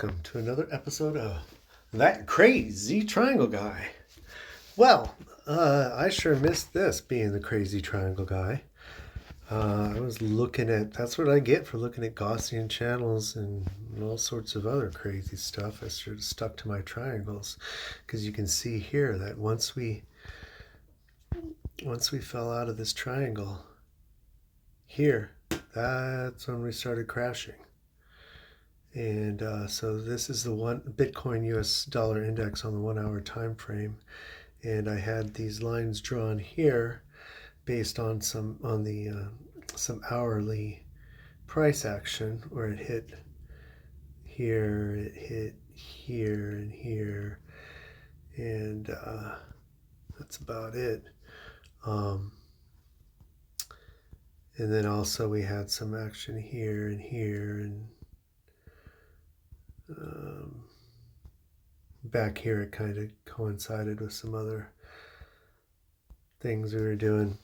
welcome to another episode of That Crazy Triangle Guy. Well, I sure missed this being the crazy triangle guy. I was looking at, that's what I get for looking at Gaussian channels and all sorts of other crazy stuff. I sort of stuck to my triangles because you can see here that once we fell out of this triangle here, that's when we started crashing. And so this is the one Bitcoin US dollar index on the 1 hour time frame, and I had these lines drawn here based on some hourly price action where it hit here, it hit here and here, and that's about it. And then also we had some action here and here and back here it kind of coincided with some other things we were doing.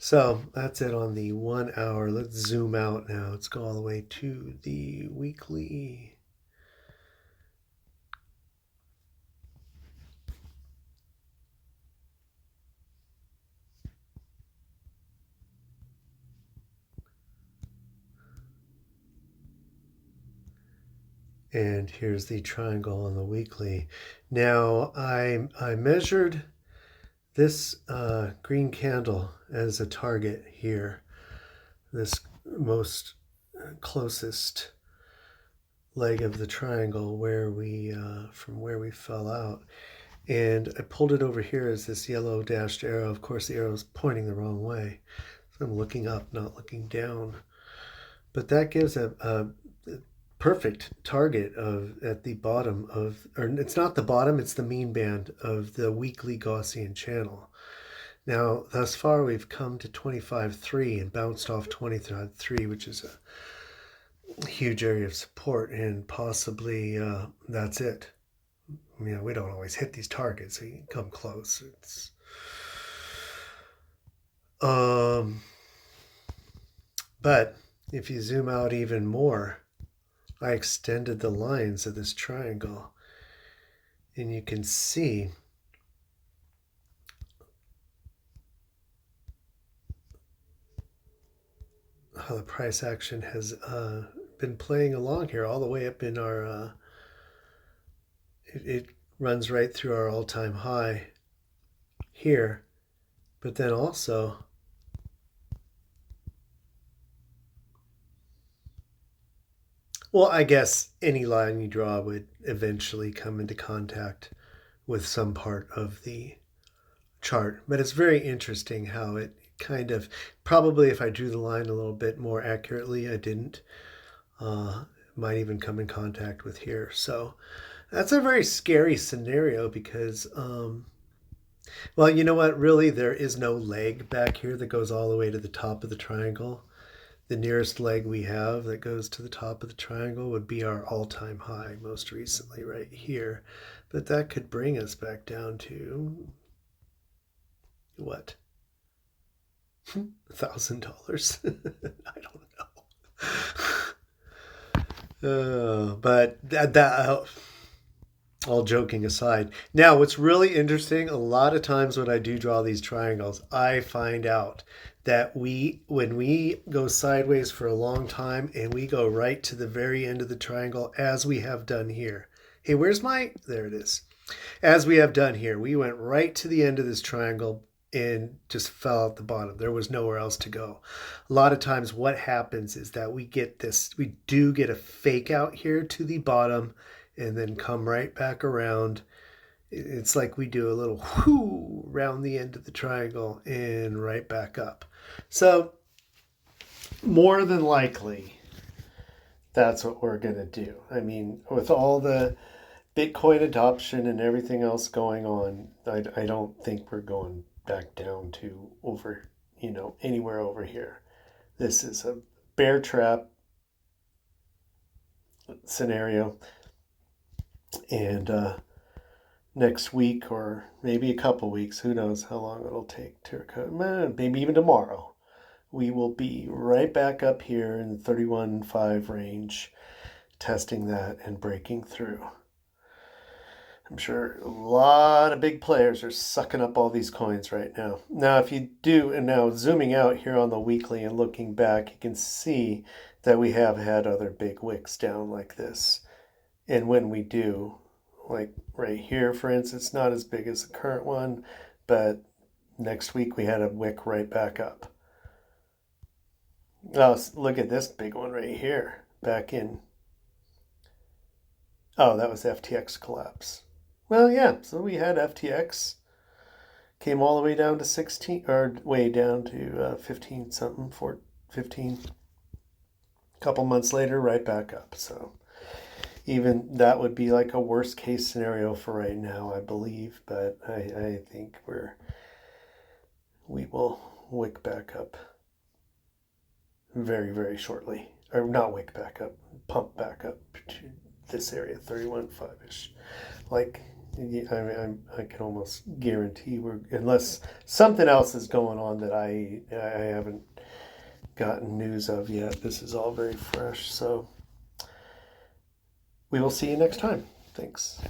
So that's it on the 1 hour. Let's zoom out now. Let's go all the way to the weekly. And here's the triangle on the weekly. Now I measured this green candle as a target here, this most closest leg of the triangle where we from where we fell out, and I pulled it over here as this yellow dashed arrow. Of course the arrow is pointing the wrong way, so I'm looking up, not looking down, but that gives a perfect target of at the bottom of, or it's not the bottom, it's the mean band of the weekly Gaussian channel. Now thus far we've come to 25.3 and bounced off 25.3, which is a huge area of support, and possibly that's it. You know, we don't always hit these targets, so you can come close. It's but if you zoom out even more, I extended the lines of this triangle, and you can see how the price action has been playing along here all the way up in our it runs right through our all-time high here, but then also well, I guess any line you draw would eventually come into contact with some part of the chart. But it's very interesting how it kind of, probably if I drew the line a little bit more accurately, I didn't, might even come in contact with here. So that's a very scary scenario because, well, you know what? Really, there is no leg back here that goes all the way to the top of the triangle. The nearest leg we have that goes to the top of the triangle would be our all-time high most recently right here. But that could bring us back down to what? $1,000. I don't know. But that all joking aside. Now, what's really interesting, a lot of times when I do draw these triangles, I find out that when we go sideways for a long time and we go right to the very end of the triangle, as we have done here. Hey, where's there it is. As we have done here, we went right to the end of this triangle and just fell at the bottom. There was nowhere else to go. A lot of times what happens is that we do get a fake out here to the bottom and then come right back around. It's like we do a little whoo around the end of the triangle and right back up. So more than likely, that's what we're going to do. I mean, with all the Bitcoin adoption and everything else going on, I don't think we're going back down to over, anywhere over here. This is a bear trap scenario. And next week, or maybe a couple weeks, who knows how long it'll take to, maybe even tomorrow, we will be right back up here in the 31.5 range, testing that and breaking through. I'm sure a lot of big players are sucking up all these coins right now. Now, if you do, and now zooming out here on the weekly and looking back, you can see that we have had other big wicks down like this. And when we do, like right here, for instance, not as big as the current one, but next week we had a wick right back up. Oh, look at this big one right here, back in. Oh, that was FTX collapse. Well, yeah, so we had FTX, came all the way down to 16, or way down to 15 something, 15. A couple months later, right back up. So even that would be like a worst case scenario for right now, I believe. But I think we will wick back up very, very shortly. Or not wick back up, pump back up to this area, 31.5-ish. Like, I can almost guarantee unless something else is going on that I haven't gotten news of yet. This is all very fresh. So we will see you next time. Thanks.